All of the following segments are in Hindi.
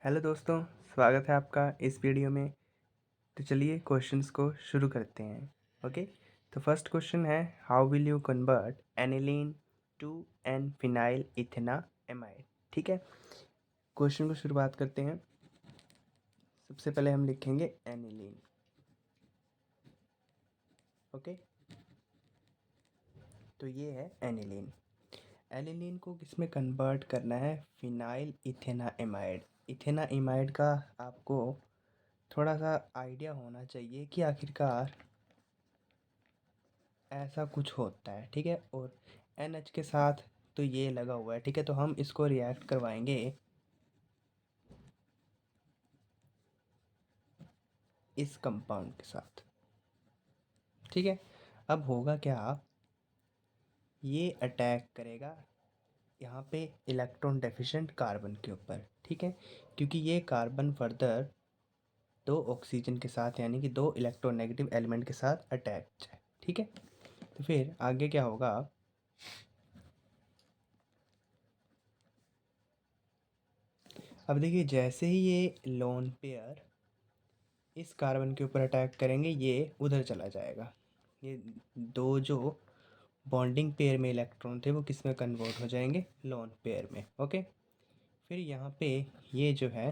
हेलो दोस्तों, स्वागत है आपका इस वीडियो में। तो चलिए क्वेश्चंस को शुरू करते हैं। ओके, तो फर्स्ट क्वेश्चन है, how will you convert aniline to N phenyl ethanamide. ठीक है, क्वेश्चन को शुरुआत करते हैं। सबसे पहले हम लिखेंगे एनिलीन। ओके, तो ये है एनिलीन। एनिलीन को किस में कन्वर्ट करना है? Phenyl ethanamide. इथेनामाइड का आपको थोड़ा सा आइडिया होना चाहिए कि आखिरकार ऐसा कुछ होता है। ठीक है, और NH के साथ तो ये लगा हुआ है। ठीक है, तो हम इसको रिएक्ट करवाएंगे इस कंपाउंड के साथ। ठीक है, अब होगा क्या, ये अटैक करेगा यहाँ पे इलेक्ट्रॉन डेफिशिएंट कार्बन के ऊपर। ठीक है, क्योंकि ये कार्बन फर्दर दो ऑक्सीजन के साथ यानी कि दो इलेक्ट्रोनेगेटिव एलिमेंट के साथ अटैच है। ठीक है, तो फिर आगे क्या होगा, अब देखिए जैसे ही ये लोन पेयर इस कार्बन के ऊपर अटैक करेंगे ये उधर चला जाएगा। ये दो जो बॉन्डिंग पेयर में इलेक्ट्रॉन थे वो किस में कन्वर्ट हो जाएंगे? लोन पेयर में। ओके, फिर यहाँ पे ये जो है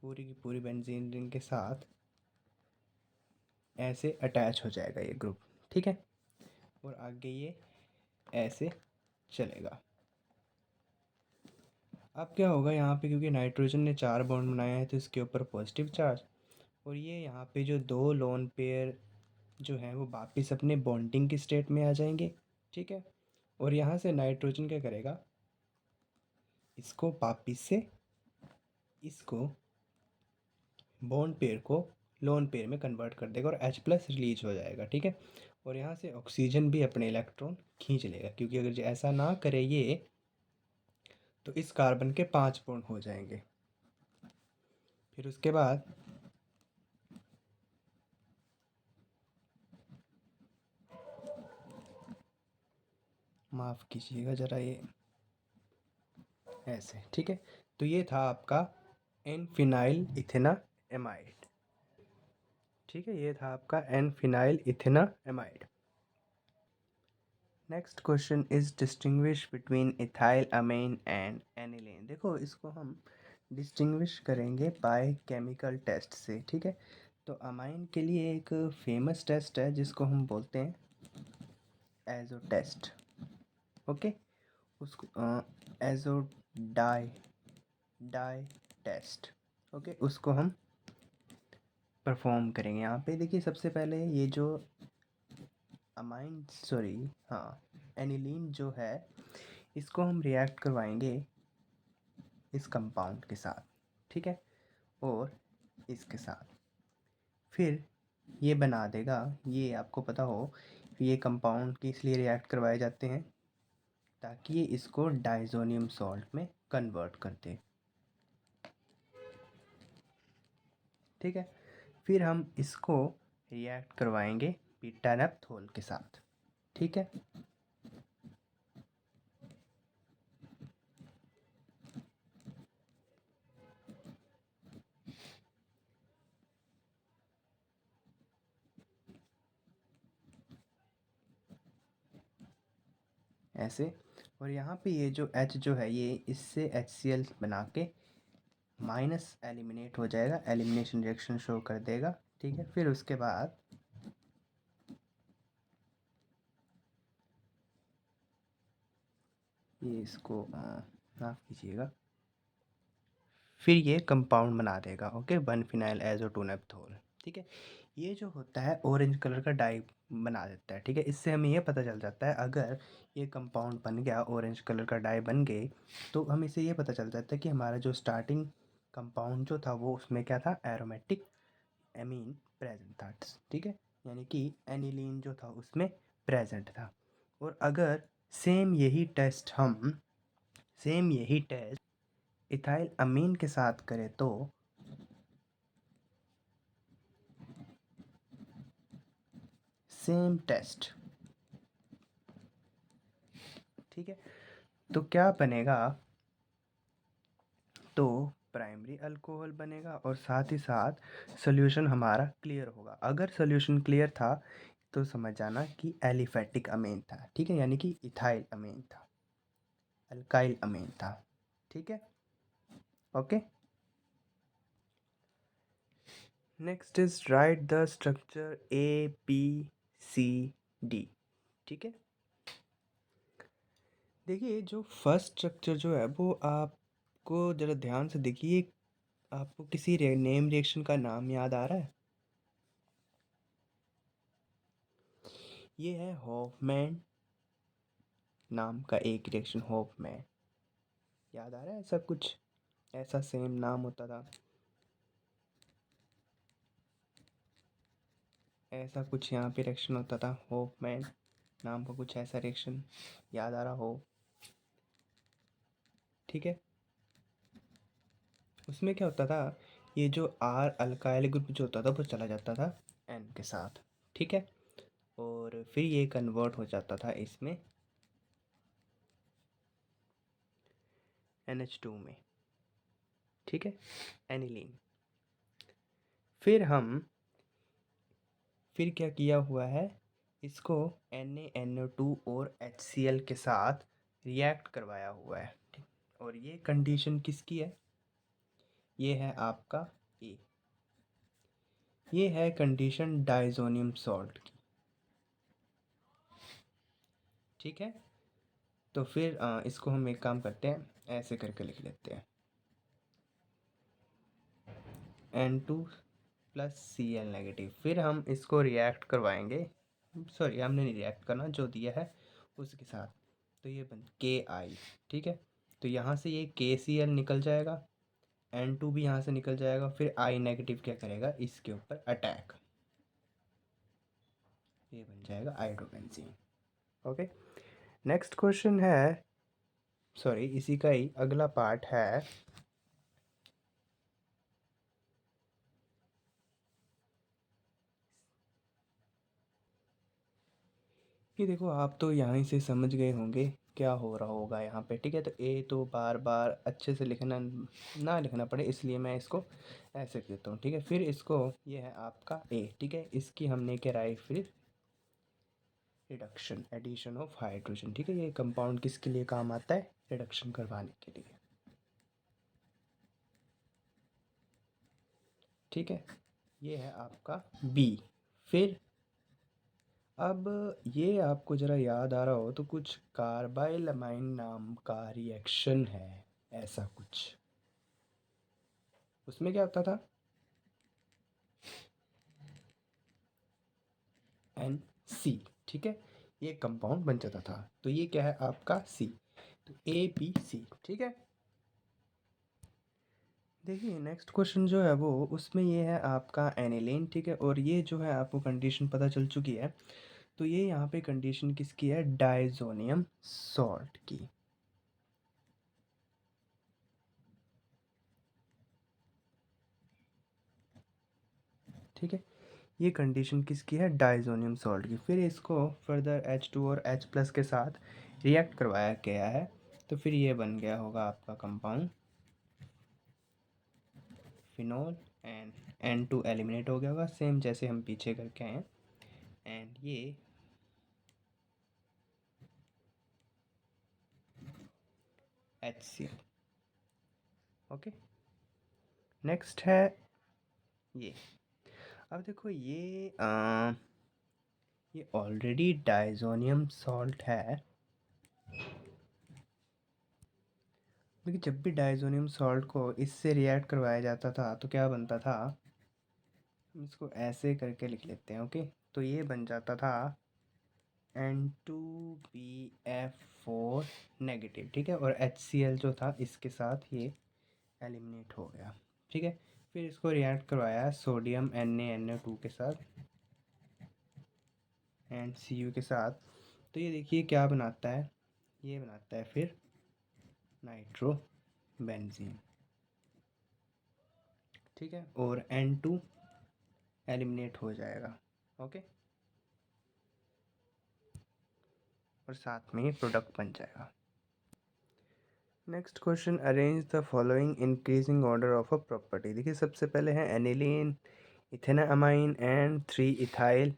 पूरी की पूरी बेंजीन रिंग के साथ ऐसे अटैच हो जाएगा ये ग्रुप। ठीक है, और आगे ये ऐसे चलेगा। अब क्या होगा यहाँ पे, क्योंकि नाइट्रोजन ने 4 बॉन्ड बनाया है तो इसके ऊपर पॉजिटिव चार्ज, और ये यहाँ पे जो दो लोन पेयर जो हैं वो वापस अपने बॉन्डिंग की स्टेट में आ जाएंगे। ठीक है, और यहाँ से नाइट्रोजन क्या करेगा, इसको वापिस से इसको बॉन्ड पेयर को लोन पेयर में कन्वर्ट कर देगा और H+ रिलीज हो जाएगा। ठीक है, और यहाँ से ऑक्सीजन भी अपने इलेक्ट्रॉन खींच लेगा, क्योंकि अगर ऐसा ना करे ये तो इस कार्बन के 5 बॉन्ड हो जाएंगे। फिर उसके बाद माफ़ कीजिएगा ज़रा ये ऐसे। ठीक है, तो ये था आपका एन फिनाइल इथेनामाइड। ठीक है, ये था आपका N phenyl ethanamide. Next question is distinguish between ethyl amine and aniline. देखो इसको हम डिस्टिंग्विश करेंगे बाय केमिकल टेस्ट से। ठीक है, तो अमाइन के लिए एक फेमस टेस्ट है जिसको हम बोलते हैं एजो टेस्ट। ओके, उसको azo dye dye test. Okay, उसको हम परफॉर्म करेंगे। यहाँ पे देखिए सबसे पहले ये जो अमाइन सॉरी हाँ एनिलीन जो है इसको हम रिएक्ट करवाएंगे इस कंपाउंड के साथ। ठीक है, और इसके साथ फिर ये बना देगा। ये आपको पता हो ये कंपाउंड की इसलिए रिएक्ट करवाए जाते हैं ताकि ये इसको डाइज़ोनियम सॉल्ट में कन्वर्ट कर दे। ठीक है, फिर हम इसको रिएक्ट करवाएंगे बीटा-नैप्थोल के साथ। ठीक है, ऐसे। और यहाँ पे ये जो H जो है ये इससे HCl बना के माइनस एलिमिनेट हो जाएगा, एलिमिनेशन रिएक्शन शो कर देगा। ठीक है, फिर उसके बाद ये इसको माफ़ कीजिएगा, फिर ये कंपाउंड बना देगा। Okay, 1 phenyl azo 2 naphthol. ठीक है, ये जो होता है ऑरेंज कलर का डाई बना देता है। ठीक है, इससे हमें ये पता चल जाता है अगर ये कंपाउंड बन गया, ऑरेंज कलर का डाई बन गए, तो हम इसे ये पता चल जाता है कि हमारा जो स्टार्टिंग कंपाउंड जो था वो उसमें क्या था, एरोमेटिक एमीन प्रेजेंट था। ठीक है, यानी कि एनिलीन जो था उसमें प्रेजेंट था। और अगर सेम यही टेस्ट इथाइल अमीन के साथ करें तो सेम टेस्ट। ठीक है, तो क्या बनेगा, तो प्राइमरी अल्कोहल बनेगा और साथ ही साथ सोल्यूशन हमारा क्लियर होगा। अगर सोल्यूशन क्लियर था तो समझ जाना कि एलिफेटिक अमीन था, ठीक है, यानी कि इथाइल अमीन था, अल्काइल अमीन था, ठीक है, okay. Next is write the structure A B C D, ठीक है। देखिए जो फर्स्ट स्ट्रक्चर जो है वो आपको ज़रा ध्यान से देखिए, आपको किसी नेम रिएक्शन का नाम याद आ रहा है? ये है हॉफमैन नाम का एक रिएक्शन, हॉफमैन, याद आ रहा है? ऐसा कुछ, ऐसा सेम नाम होता था, ऐसा कुछ यहाँ पे रिएक्शन होता था, हॉफमैन नाम का कुछ ऐसा रिएक्शन याद आ रहा हो, ठीक है। उसमें क्या होता था, ये जो आर अल्काइल ग्रुप जो होता था वो चला जाता था एन के साथ, ठीक है, और फिर ये कन्वर्ट हो जाता था इसमें NH2 में, ठीक है, एनिलीन। फिर क्या किया हुआ है, इसको NaNO2 और HCl के साथ रिएक्ट करवाया हुआ है, ठीक। और ये कंडीशन किसकी है, ये है आपका ए, ये है कंडीशन डाइज़ोनियम सॉल्ट की, ठीक है। तो फिर इसको हम एक काम करते हैं, ऐसे करके लिख लेते हैं, N2 प्लस Cl नेगेटिव। फिर हम इसको रिएक्ट करवाएंगे, सॉरी हमने नहीं रिएक्ट करना, जो दिया है उसके साथ, तो ये बन KI, ठीक है। तो यहाँ से ये KCl निकल जाएगा, N2 भी यहाँ से निकल जाएगा, फिर I नेगेटिव क्या करेगा इसके ऊपर अटैक, ये बन जाएगा हाइड्रोबेंजीन, ओके। नेक्स्ट क्वेश्चन है, सॉरी इसी का ही अगला पार्ट है, ये देखो आप तो यहाँ से समझ गए होंगे क्या हो रहा होगा यहाँ पे, ठीक है। तो ए तो बार बार अच्छे से लिखना ना लिखना पड़े इसलिए मैं इसको ऐसे देता हूँ, ठीक है। फिर इसको, ये है आपका ए, ठीक है, इसकी हमने कराई फिर रिडक्शन, एडिशन ऑफ हाइड्रोजन, ठीक है। ये कंपाउंड किसके लिए काम आता है, रिडक्शन करवाने के लिए, ठीक है। ये है आपका बी। फिर अब ये आपको ज़रा याद आ रहा हो तो कुछ कार्बाइलमाइन नाम का रिएक्शन है, ऐसा कुछ, उसमें क्या होता था, NC, ठीक है, ये कंपाउंड बन जाता था, तो ये क्या है आपका C, तो ABC, ठीक है। देखिए नेक्स्ट क्वेश्चन जो है वो, उसमें ये है आपका एनिलीन, ठीक है, और ये जो है आपको कंडीशन पता चल चुकी है, तो ये यहाँ पे कंडीशन किसकी है, डाइज़ोनियम सॉल्ट की, ठीक है। ये कंडीशन किसकी है, डाइज़ोनियम सॉल्ट की। फिर इसको फर्दर H2 और H प्लस के साथ रिएक्ट करवाया गया है, तो फिर ये बन गया होगा आपका compound phenol, and N2 eliminate हो गया होगा, सेम जैसे हम पीछे करके आए हैं, एंड ये HCl, ओके। नेक्स्ट है ये, अब देखो ये ऑलरेडी डाइज़ोनियम सॉल्ट है, लेकिन जब भी डाइज़ोनियम सॉल्ट को इससे रिएक्ट करवाया जाता था तो क्या बनता था, हम इसको ऐसे करके लिख लेते हैं, ओके। तो ये बन जाता था N2BF4 नेगेटिव, ठीक है, और HCl जो था इसके साथ ये एलिमिनेट हो गया, ठीक है। फिर इसको रिएक्ट करवाया सोडियम NaNO2 के साथ एंड Cu के साथ, तो ये देखिए क्या बनाता है, ये बनाता है फिर नाइट्रोबेंजीन, ठीक है, और N2 एलिमिनेट हो जाएगा, ओके, और साथ में ये प्रोडक्ट बन जाएगा। Next question, arrange the following increasing order of a property. देखिए सबसे पहले है aniline, ethanamine and 3 ethyl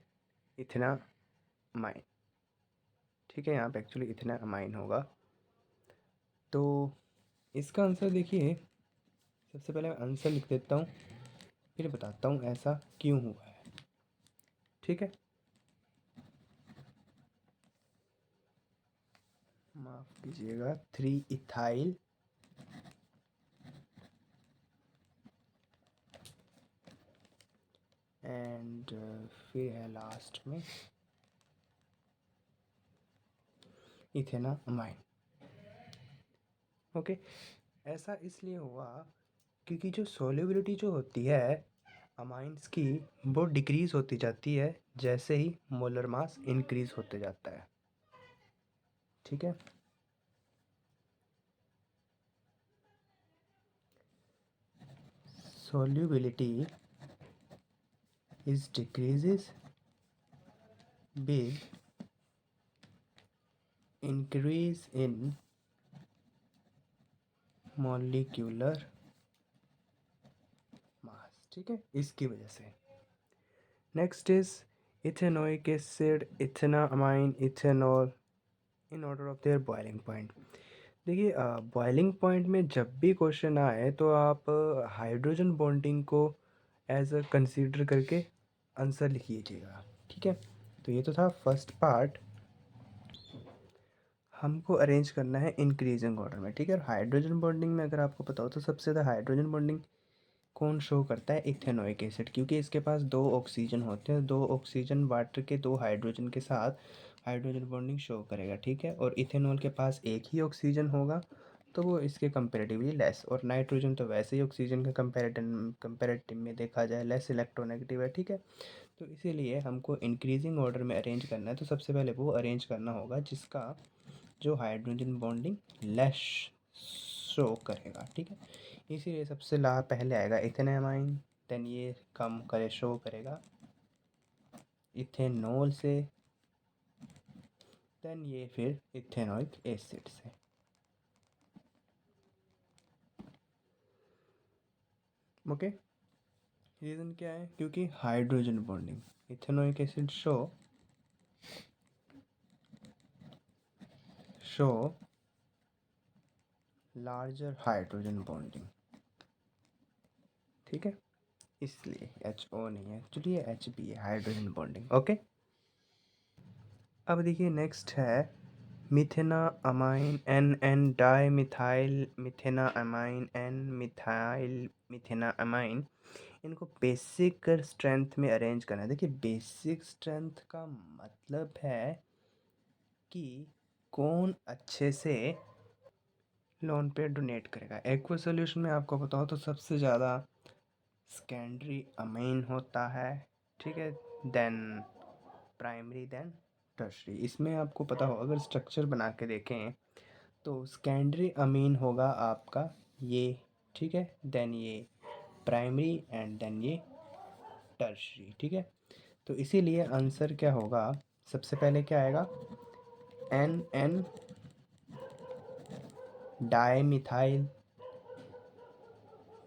ethanamine. ठीक है, यहाँ पे एक्चुअली इथेनामाइन होगा। तो इसका आंसर देखिए, सबसे पहले मैं आंसर लिख देता हूँ, फिर बताता हूँ ऐसा क्यों हुआ है। ठीक है, माफ़ कीजिएगा, 3 इथाइल एंड फिर है लास्ट में इथेनामाइन। ओके, ऐसा इसलिए हुआ क्योंकि जो सॉल्युबिलिटी जो होती है अमाइंस की, वो डिक्रीज़ होती जाती है जैसे ही मोलर मास इंक्रीज़ होते जाता है। ठीक है, solubility is decreases with increase in molecular mass। ठीक है, इसकी वजह से। Next is ethanoic acid, ethanamine, ethanol in order of their boiling point. देखिए बॉइलिंग पॉइंट में जब भी क्वेश्चन आए तो आप हाइड्रोजन बॉन्डिंग को एज अ कंसीडर करके आंसर लिख लीजिएगा। ठीक है, तो ये तो था फर्स्ट पार्ट। हमको अरेंज करना है इंक्रीजिंग ऑर्डर में। ठीक है, और हाइड्रोजन बॉन्डिंग में अगर आपको पता हो तो सबसे ज़्यादा हाइड्रोजन बॉन्डिंग कौन शो करता है? इथेनोइक एसिड, क्योंकि इसके पास 2 ऑक्सीजन होते हैं, 2 ऑक्सीजन वाटर के 2 हाइड्रोजन के साथ हाइड्रोजन बॉन्डिंग शो करेगा। ठीक है, और इथेनॉल के पास एक ही ऑक्सीजन होगा तो वो इसके कंपेरेटिवली लेस, और नाइट्रोजन तो वैसे ही ऑक्सीजन के कंपेरेटिव में देखा जाए लेस इलेक्ट्रोनेगेटिव है। ठीक है, तो इसीलिए हमको इंक्रीजिंग ऑर्डर में अरेंज करना है। तो सबसे पहले वो अरेंज करना होगा जिसका जो हाइड्रोजन बॉन्डिंग लेस शो करेगा। ठीक है, इसीलिए सबसे ला पहले आएगा इथेनामाइन, देन ये कम करे शो करेगा इथेनॉल से, देन ये फिर इथेनॉइक एसिड से। ओके, रीज़न क्या है? क्योंकि hydrogen bonding, ethanoic acid show larger hydrogen bonding. ठीक है, इसलिए HO नहीं है एक्चुअली, ये HB है, हाइड्रोजन बॉन्डिंग। ओके, अब देखिए नेक्स्ट है methanamine N N dimethyl methanamine N methyl methanamine. इनको बेसिक स्ट्रेंथ में अरेंज करना है। देखिए बेसिक स्ट्रेंथ का मतलब है कि कौन अच्छे से लोन पे डोनेट करेगा। एक्वा सोल्यूशन में आपको बताओ तो सबसे ज़्यादा सेकेंडरी अमीन होता है। ठीक है, देन प्राइमरी, देन टर्शरी। इसमें आपको पता हो, अगर स्ट्रक्चर बना के देखें तो सेकेंडरी अमीन होगा आपका ये। ठीक है, देन ये प्राइमरी एंड देन ये टर्शरी। ठीक है, तो इसीलिए आंसर क्या होगा? सबसे पहले क्या आएगा? एन एन डाई मिथाइल,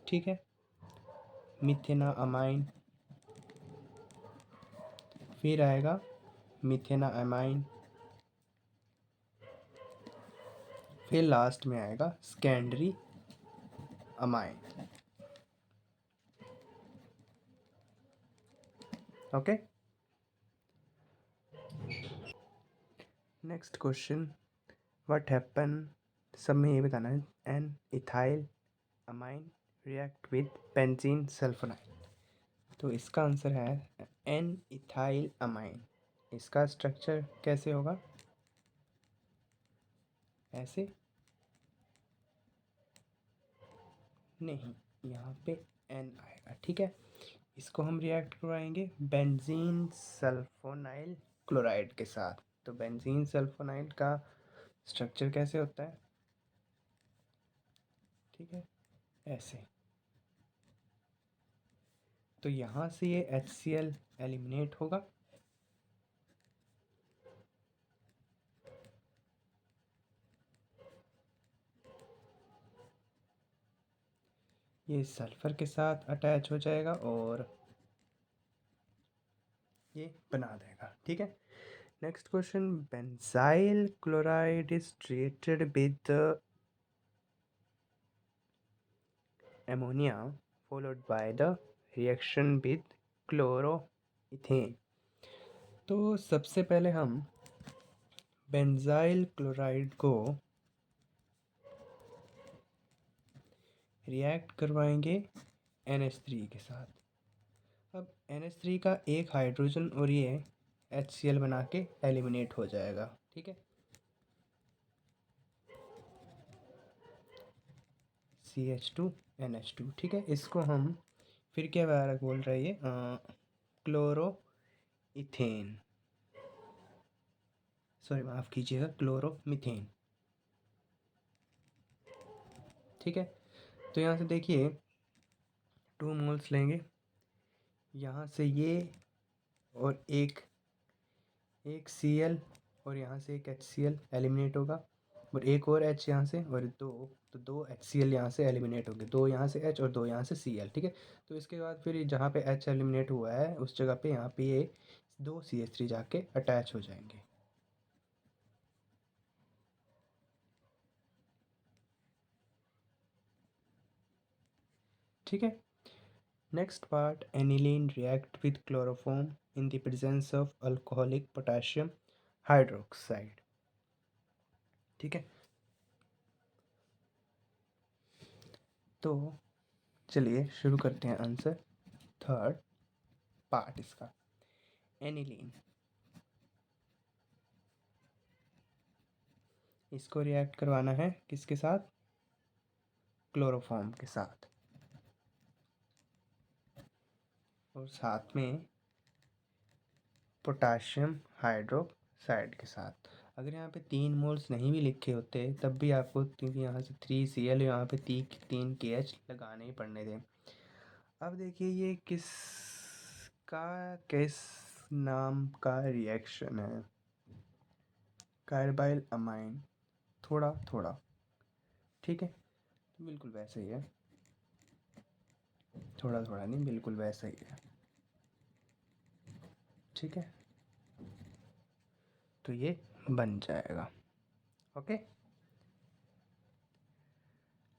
ठीक है, मिथेना अमाइन, फिर आएगा मिथेना अमाइन, फिर लास्ट में आएगा secondary amine. Okay, next question, what happen, सब में ये बताना है, N ethyl amine react with benzene sulphonyl. तो इसका आंसर है एन इथाइल अमाइन। इसका स्ट्रक्चर कैसे होगा? ऐसे नहीं, यहाँ पे एन आएगा। ठीक है, इसको हम रिएक्ट करवाएंगे बेंजीन सल्फोनाइल क्लोराइड के साथ। तो बेंजीन सल्फोनाइल का स्ट्रक्चर कैसे होता है? ठीक है, ऐसे। तो यहाँ से ये HCl एलिमिनेट होगा, ये सल्फ़र के साथ अटैच हो जाएगा और ये बना देगा, ठीक है। Next question, benzyl chloride is treated with ammonia followed by the reaction with chloroethane। तो सबसे पहले हम बेंजाइल क्लोराइड को रिएक्ट करवाएंगे NH3 के साथ। अब NH3 का एक हाइड्रोजन और ये HCl बना के एलिमिनेट हो जाएगा, ठीक है। CH2NH2, ठीक है। इसको हम फिर क्या बोल रहे हैं, क्लोरोइथेन, सॉरी माफ़ कीजिएगा, क्लोरोमीथेन, ठीक है। तो यहाँ से देखिए 2 मोल्स लेंगे, यहाँ से ये और एक Cl और यहाँ से एक HCl एलिमिनेट होगा और एक और H यहाँ से और दो HCl यहाँ से एलिमिनेट होंगे, 2 यहाँ से H और 2 यहाँ से Cl, ठीक है। तो इसके बाद फिर जहाँ पे H एलिमिनेट हुआ है उस जगह पे यहाँ पे ये 2 CH3 जाके अटैच हो जाएंगे, ठीक है। Next part, aniline react with chloroform in the presence of alcoholic potassium hydroxide, ठीक है। तो चलिए शुरू करते हैं आंसर, थर्ड पार्ट इसका। एनिलीन, इसको रिएक्ट करवाना है किसके साथ, क्लोरोफॉर्म के साथ और साथ में पोटाशियम हाइड्रोक्साइड के साथ। अगर यहाँ पे 3 मोल्स नहीं भी लिखे होते तब भी आपको, क्योंकि यहाँ से 3Cl यहाँ पे 3 KH लगाने ही पड़ने थे। अब देखिए ये किस नाम का रिएक्शन है, कार्बाइल अमाइन, थोड़ा थोड़ा, ठीक है। तो बिल्कुल वैसे ही है, थोड़ा थोड़ा नहीं, बिल्कुल वैसा ही है, ठीक है। तो ये बन जाएगा, ओके।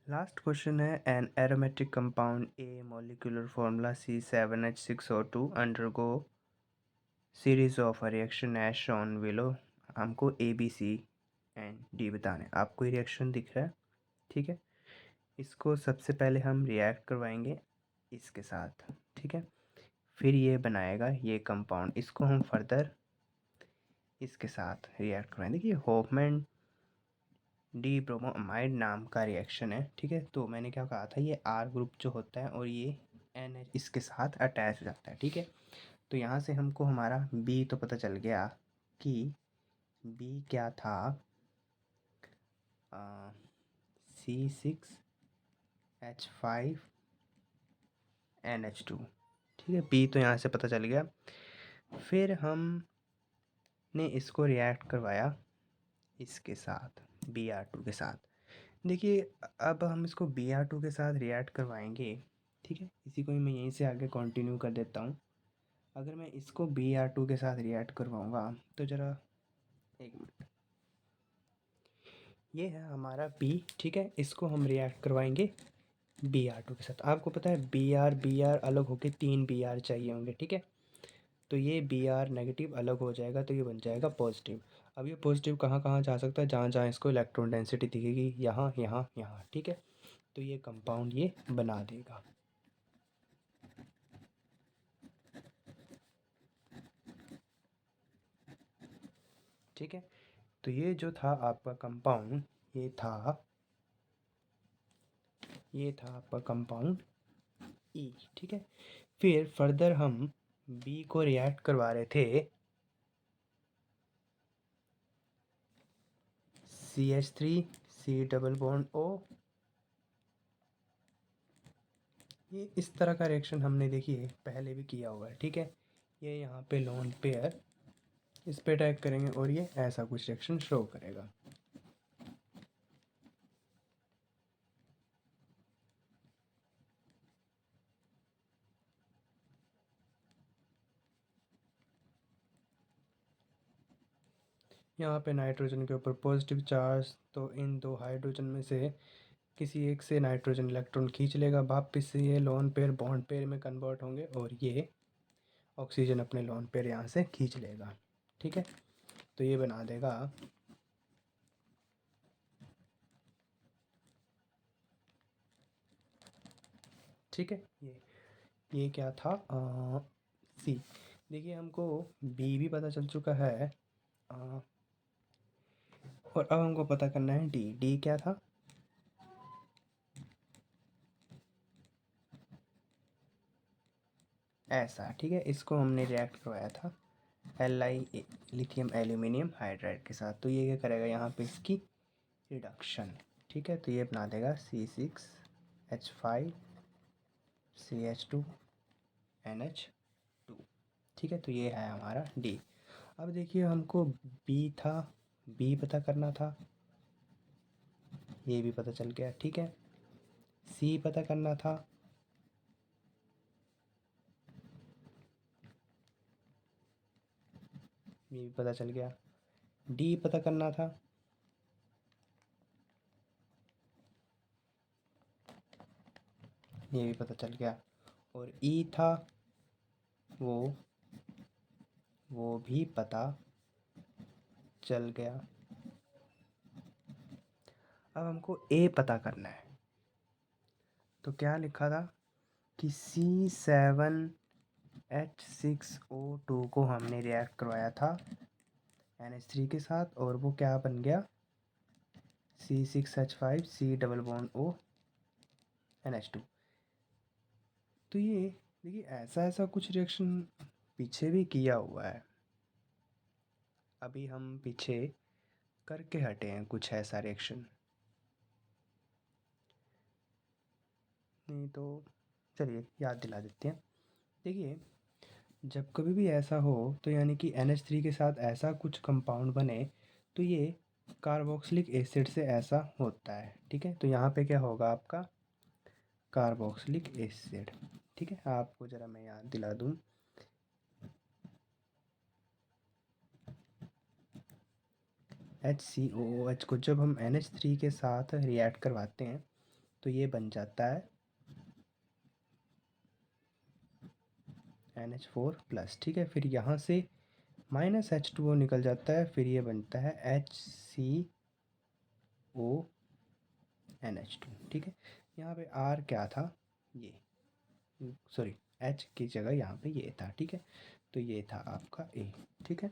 लास्ट क्वेश्चन है, an aromatic compound A molecular formula C7H6O2 undergo series of reaction as shown below. हमको ABCD बताने, आपको ये रिएक्शन दिख रहा है, ठीक है। इसको सबसे पहले हम रिएक्ट करवाएंगे इसके साथ, ठीक है। फिर ये बनाएगा ये कंपाउंड, इसको हम फर्दर इसके साथ रिएक्ट करवाएंगे। देखिए होफमैन डिब्रोमोअमाइड नाम का रिएक्शन है, ठीक है। तो मैंने क्या कहा था, ये R ग्रुप जो होता है और ये NH इसके साथ अटैच हो जाता है, ठीक है। तो यहाँ से हमको हमारा B तो पता चल गया कि B क्या था, C6H5NH2, ठीक है। B तो यहाँ से पता चल गया। फिर हमने इसको रिएक्ट करवाया इसके साथ, Br2 के साथ। देखिए अब हम इसको Br2 के साथ रिएक्ट करवाएंगे, ठीक है। इसी को ही मैं यहीं से आगे कंटिन्यू कर देता हूँ। अगर मैं इसको Br2 के साथ रिएक्ट करवाऊँगा तो ज़रा एक मिनट, ये है हमारा B, ठीक है। इसको हम रिएक्ट करवाएंगे Br2 के साथ। आपको पता है Br अलग होके 3 Br चाहिए होंगे, ठीक है। तो ये Br नेगेटिव अलग हो जाएगा तो ये बन जाएगा पॉजिटिव। अब ये पॉजिटिव कहाँ कहाँ जा सकता है, जहाँ जहाँ इसको इलेक्ट्रॉन डेंसिटी दिखेगी, यहाँ यहाँ यहाँ, ठीक है। तो ये कंपाउंड ये बना देगा, ठीक है। तो ये जो था आपका कंपाउंड, ये था आपका कंपाउंड E, ठीक है। फिर फर्दर हम B को रिएक्ट करवा रहे थे CH3C डबल बॉन्ड O। ये इस तरह का रिएक्शन हमने देखिए पहले भी किया हुआ है, ठीक है। ये यहाँ पे लोन पेयर, इस पे अटैक करेंगे और ये ऐसा कुछ रिएक्शन शो करेगा, यहाँ पे नाइट्रोजन के ऊपर पॉजिटिव चार्ज, तो इन दो हाइड्रोजन में से किसी एक से नाइट्रोजन इलेक्ट्रॉन खींच लेगा, वापस से ये लोन पेयर बॉन्ड पेयर में कन्वर्ट होंगे और ये ऑक्सीजन अपने लोन पेयर यहाँ से खींच लेगा। ठीक है, तो ये बना देगा ठीक है। ये क्या था, सी। देखिए हमको बी भी पता चल चुका है, और अब हमको पता करना है डी। डी क्या था, ऐसा। ठीक है, इसको हमने रिएक्ट करवाया था Li लिथियम एल्यूमिनियम हाइड्राइड के साथ। तो ये क्या करेगा यहाँ पे, इसकी रिडक्शन। ठीक है, तो ये बना देगा C6H5CH2NH2। ठीक है, तो ये है हमारा डी। अब देखिए हमको बी था, बी पता करना था, ये भी पता चल गया। ठीक है, सी पता करना था, ये भी पता चल गया। डी पता करना था, ये भी पता चल गया। और ई था, वो भी पता चल गया। अब हमको ए पता करना है, तो क्या लिखा था कि C7H6O2 को हमने रिएक्ट करवाया था NH3 के साथ, और वो क्या बन गया, C6H5C double bond O NH2। तो ये देखिए ऐसा ऐसा कुछ रिएक्शन पीछे भी किया हुआ है, अभी हम पीछे करके हटे हैं कुछ ऐसा रिएक्शन। नहीं तो चलिए याद दिला देते हैं। देखिए जब कभी भी ऐसा हो, तो यानी कि NH3 के साथ ऐसा कुछ कंपाउंड बने, तो ये कार्बोक्सिलिक एसिड से ऐसा होता है। ठीक है, तो यहाँ पे क्या होगा आपका, कार्बोक्सिलिक एसिड। ठीक है, आपको ज़रा मैं याद दिला दूँ, HCOOH को जब हम NH3 के साथ रिएक्ट करवाते हैं तो ये बन जाता है NH4+। ठीक है, फिर यहाँ से -H2O निकल जाता है, फिर ये बनता है HCONH2। ठीक है, यहाँ पे R क्या था, ये सॉरी H की जगह यहाँ पे ये था। ठीक है, तो ये था आपका A। ठीक है,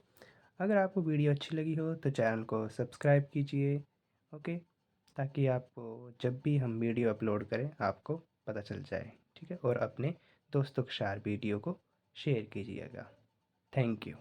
अगर आपको वीडियो अच्छी लगी हो तो चैनल को सब्सक्राइब कीजिए, ओके, ताकि आपको जब भी हम वीडियो अपलोड करें आपको पता चल जाए। ठीक है, और अपने दोस्तों के साथ वीडियो को शेयर कीजिएगा। Thank you.